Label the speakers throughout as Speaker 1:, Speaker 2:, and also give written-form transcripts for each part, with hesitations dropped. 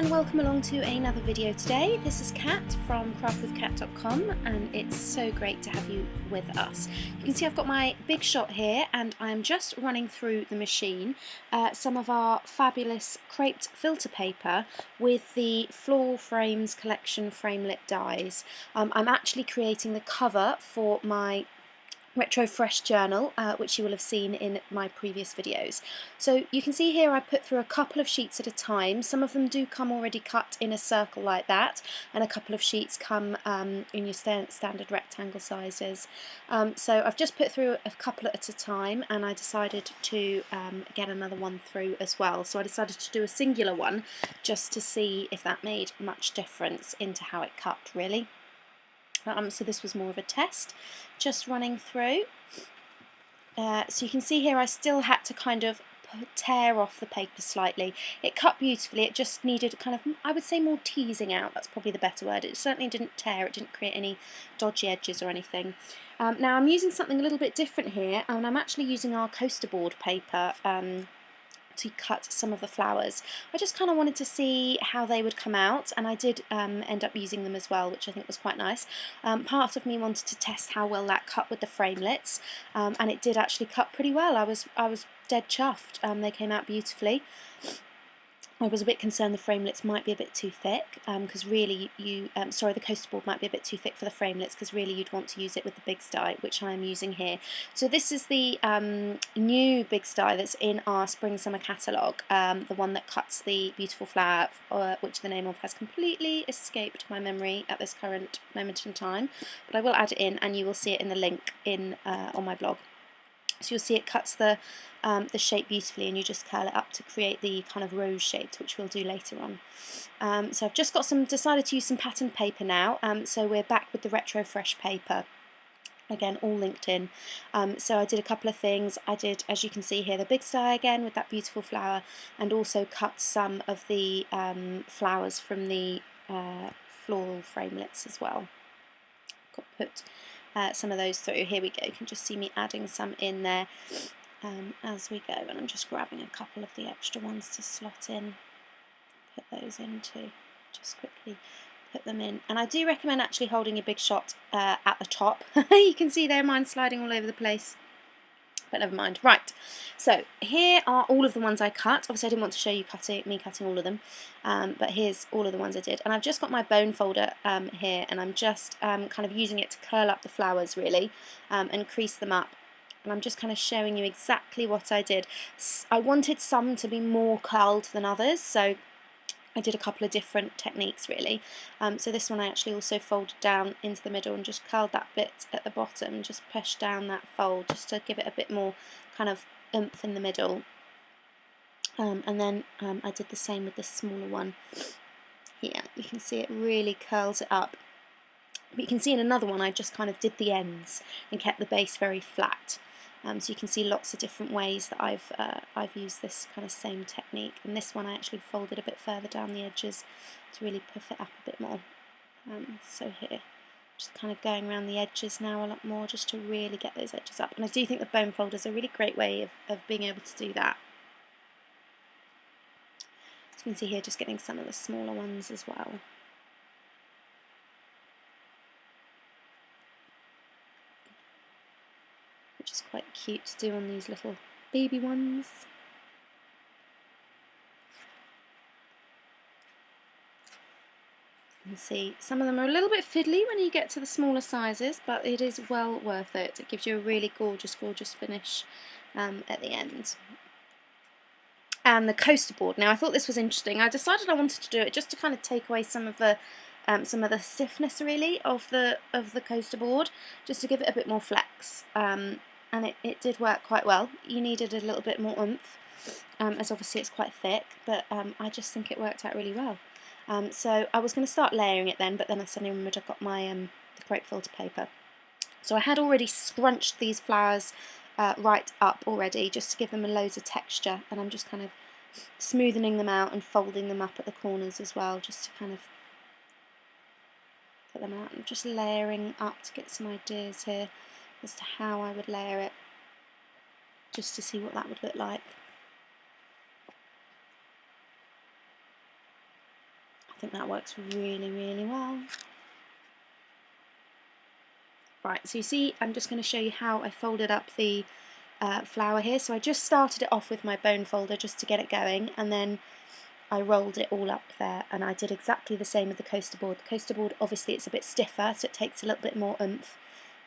Speaker 1: and welcome along to another video today. This is Kat from craftwithkat.com and it's so great to have you with us. You can see I've got my big shot here and I'm just running through the machine some of our fabulous creped filter paper with the Floral Frames Collection Framelit dies. I'm actually creating the cover for my Retro Fresh journal, which you will have seen in my previous videos. So you can see here I put through a couple of sheets at a time. Some of them do come already cut in a circle like that, and a couple of sheets come in your standard rectangle sizes. So I've just put through a couple at a time, and I decided to get another one through as well. So I decided to do a singular one just to see if that made much difference into how it cut, really. So this was more of a test, just running through. So you can see here I still had to kind of tear off the paper slightly. It cut beautifully, it just needed kind of, I would say, more teasing out. That's probably the better word. It certainly didn't tear, it didn't create any dodgy edges or anything. Now I'm using something a little bit different here, and I'm actually using our coaster board paper to cut some of the flowers. I just kind of wanted to see how they would come out, and I did end up using them as well, which I think was quite nice. Part of me wanted to test how well that cut with the framelits, and it did actually cut pretty well. I was dead chuffed. They came out beautifully. I was a bit concerned the framelits might be a bit too thick, because really the coaster board might be a bit too thick for the framelits, because really you'd want to use it with the Big Die, which I am using here. So this is the new Big Die that's in our Spring Summer catalogue, the one that cuts the beautiful flower, which the name of has completely escaped my memory at this current moment in time, but I will add it in, and you will see it in the link in on my blog. So you'll see it cuts the shape beautifully, and you just curl it up to create the kind of rose shapes, which we'll do later on. So I've just got decided to use some patterned paper now, so we're back with the Retro Fresh paper. Again, all linked in. So I did a couple of things. I did, as you can see here, the Big Die again with that beautiful flower, and also cut some of the flowers from the floral framelits as well. Put some of those through. Here we go. You can just see me adding some in there as we go, and I'm just grabbing a couple of the extra ones to slot in. Put those in too. Just quickly put them in, and I do recommend actually holding your big shot at the top. You can see there mine sliding all over the place, but never mind. Right, so here are all of the ones I cut. Obviously I didn't want to show you me cutting all of them, but here's all of the ones I did. And I've just got my bone folder here, and I'm just kind of using it to curl up the flowers really, and crease them up. And I'm just kind of showing you exactly what I did. I wanted some to be more curled than others, so I did a couple of different techniques really. So this one I actually also folded down into the middle and just curled that bit at the bottom, just pushed down that fold just to give it a bit more kind of oomph in the middle. And then I did the same with this smaller one here. You can see it really curls it up. But you can see in another one I just kind of did the ends and kept the base very flat. So you can see lots of different ways that I've used this kind of same technique. And this one I actually folded a bit further down the edges to really puff it up a bit more. So here, just kind of going around the edges now a lot more, just to really get those edges up. And I do think the bone folder is a really great way of being able to do that. So you can see here just getting some of the smaller ones as well. Which is quite cute to do on these little baby ones. You can see some of them are a little bit fiddly when you get to the smaller sizes, but it is well worth it. It gives you a really gorgeous, gorgeous finish at the end. And the coaster board. Now I thought this was interesting. I decided I wanted to do it just to kind of take away some of the stiffness really of the coaster board, just to give it a bit more flex. And it did work quite well. You needed a little bit more oomph, as obviously it's quite thick, but I just think it worked out really well. So I was going to start layering it then, but then I suddenly remembered I've got my the crepe filter paper. So I had already scrunched these flowers right up already, just to give them loads of texture, and I'm just kind of smoothing them out and folding them up at the corners as well, just to kind of put them out. I'm just layering up to get some ideas here as to how I would layer it, just to see what that would look like. think that works really, really well. Right, so you see, I'm just going to show you how I folded up the flower here. So I just started it off with my bone folder just to get it going, and then I rolled it all up there, and I did exactly the same with the coaster board. The coaster board, obviously it's a bit stiffer, so it takes a little bit more oomph,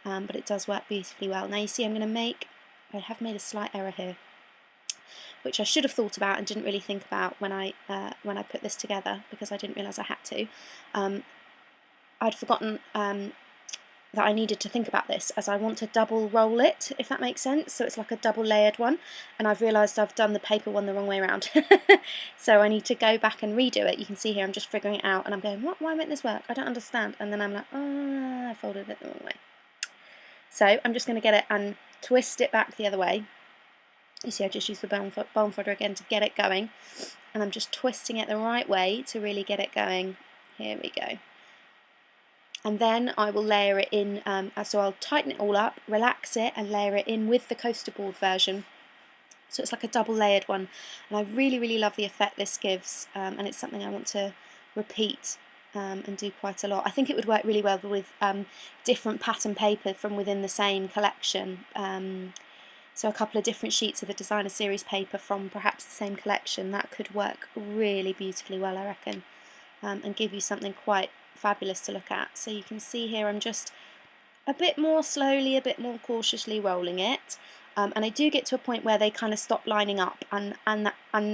Speaker 1: but it does work beautifully well. Now you see I have made a slight error here, which I should have thought about and didn't really think about when I put this together, because I didn't realise I had to. I'd forgotten that I needed to think about this, as I want to double roll it, if that makes sense, so it's like a double layered one, and I've realised I've done the paper one the wrong way around. So I need to go back and redo it. You can see here I'm just figuring it out, and I'm going, what? Why won't this work? I don't understand. And then I'm like, oh, I folded it the wrong way. So I'm just going to get it and twist it back the other way. You see I just used the bone folder again to get it going, and I'm just twisting it the right way to really get it going. Here we go. And then I will layer it in, so I'll tighten it all up, relax it, and layer it in with the coaster board version. So it's like a double layered one, and I really, really love the effect this gives, and it's something I want to repeat and do quite a lot. I think it would work really well with different pattern paper from within the same collection. So a couple of different sheets of the designer series paper from perhaps the same collection, that could work really beautifully well, I reckon, and give you something quite fabulous to look at. So you can see here I'm just a bit more slowly, a bit more cautiously rolling it, and I do get to a point where they kind of stop lining up, and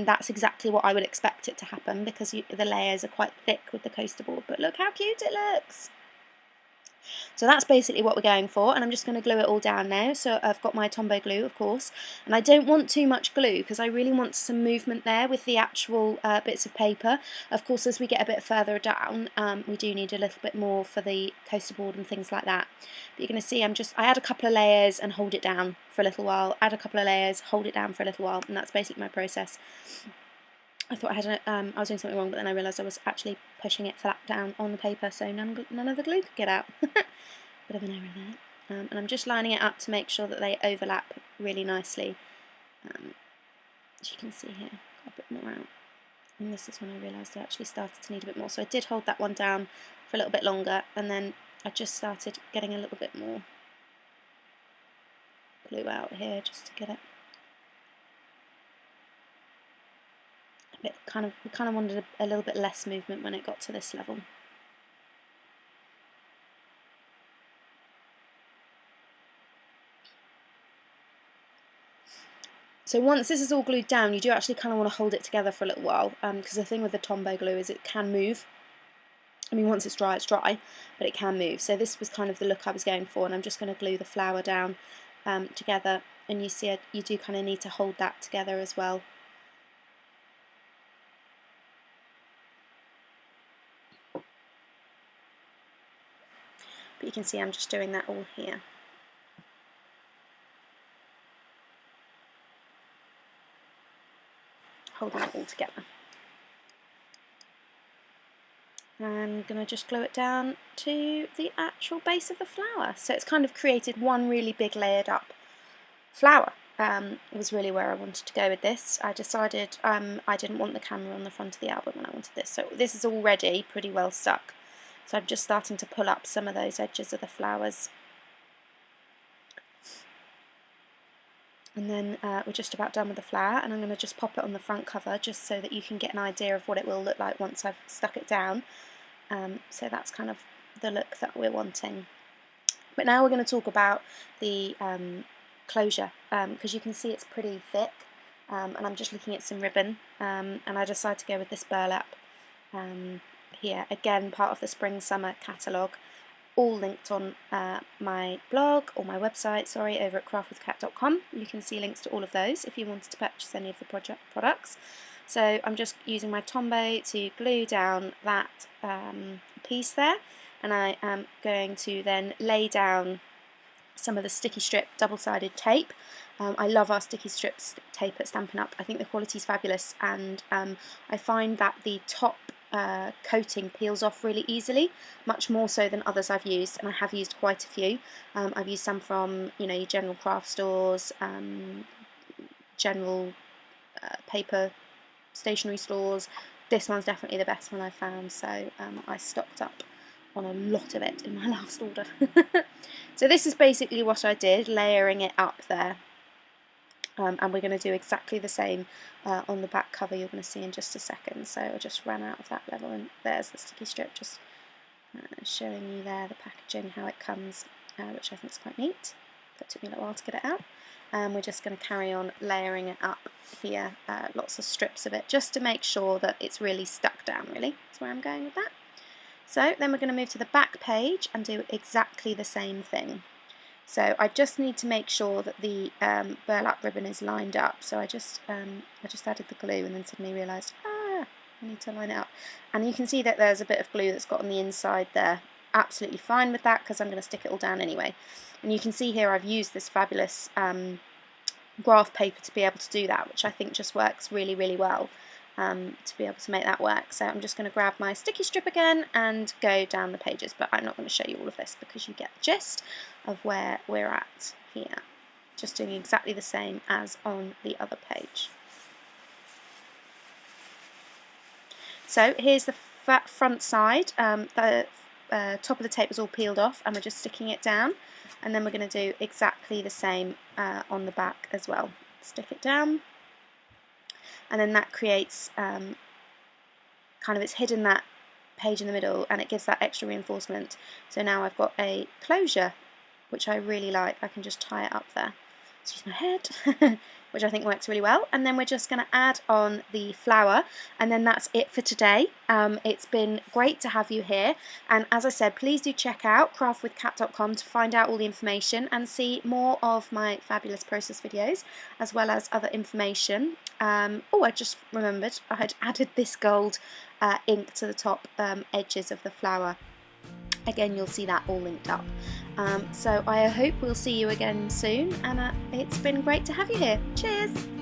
Speaker 1: that's exactly what I would expect it to happen, because the layers are quite thick with the coaster board. But look how cute it looks. So that's basically what we're going for, and I'm just going to glue it all down now. So I've got my Tombow glue, of course, and I don't want too much glue because I really want some movement there with the actual bits of paper. Of course, as we get a bit further down, we do need a little bit more for the coaster board and things like that. But you're going to see I add a couple of layers and hold it down for a little while, add a couple of layers, hold it down for a little while, and that's basically my process. I thought I was doing something wrong, but then I realised I was actually pushing it flat down on the paper, so none of the glue could get out. Bit of an error there. And I'm just lining it up to make sure that they overlap really nicely. As you can see here, got a bit more out. And this is when I realised I actually started to need a bit more. So I did hold that one down for a little bit longer, and then I just started getting a little bit more glue out here just to get it. We kind of wanted a little bit less movement when it got to this level. So once this is all glued down, you do actually kind of want to hold it together for a little while, because the thing with the Tombow glue is it can move. I mean, once it's dry, but it can move. So this was kind of the look I was going for, and I'm just going to glue the flower down together, and you see you do kind of need to hold that together as well. But you can see I'm just doing that all here. Holding it all together. I'm going to just glue it down to the actual base of the flower. So it's kind of created one really big layered up flower. It was really where I wanted to go with this. I decided I didn't want the camera on the front of the album when I wanted this. So this is already pretty well stuck. So I'm just starting to pull up some of those edges of the flowers. And then we're just about done with the flower, and I'm going to just pop it on the front cover just so that you can get an idea of what it will look like once I've stuck it down. So that's kind of the look that we're wanting. But now we're going to talk about the closure, because you can see it's pretty thick, and I'm just looking at some ribbon, and I decided to go with this burlap here, again part of the spring summer catalogue, all linked on my blog, or my website, sorry, over at craftwithcat.com. You can see links to all of those if you wanted to purchase any of the products. So I'm just using my Tombow to glue down that piece there, and I am going to then lay down some of the sticky strip double-sided tape. I love our sticky strips tape at Stampin' Up. I think the quality is fabulous, and I find that the top coating peels off really easily, much more so than others I've used, and I have used quite a few. I've used some from your general craft stores, general paper stationery stores, this one's definitely the best one I found, so I stocked up on a lot of it in my last order. So this is basically what I did, layering it up there. And we're going to do exactly the same on the back cover, you're going to see in just a second. So I just ran out of that level, and there's the sticky strip, just showing you there the packaging, how it comes, which I think is quite neat. But it took me a little while to get it out. We're just going to carry on layering it up here, lots of strips of it, just to make sure that it's really stuck down, really. That's where I'm going with that. So then we're going to move to the back page and do exactly the same thing. So I just need to make sure that the burlap ribbon is lined up. So I just added the glue and then suddenly realised, I need to line it up. And you can see that there's a bit of glue that's got on the inside there. Absolutely fine with that, because I'm going to stick it all down anyway. And you can see here I've used this fabulous graph paper to be able to do that, which I think just works really, really well to be able to make that work. So I'm just going to grab my sticky strip again and go down the pages, but I'm not going to show you all of this because you get the gist of where we're at here. Just doing exactly the same as on the other page. So here's the front side. The top of the tape is all peeled off, and we're just sticking it down, and then we're going to do exactly the same on the back as well. Stick it down, and then that creates kind of, it's hidden that page in the middle, and it gives that extra reinforcement. So now I've got a closure, which I really like. I can just tie it up there. Excuse my head. Which I think works really well. And then we're just going to add on the flower, and then that's it for today. It's been great to have you here, and as I said, please do check out craftwithcat.com to find out all the information and see more of my fabulous process videos, as well as other information. Oh, I just remembered I had added this gold ink to the top edges of the flower. Again, you'll see that all linked up. So I hope we'll see you again soon, and it's been great to have you here. Cheers!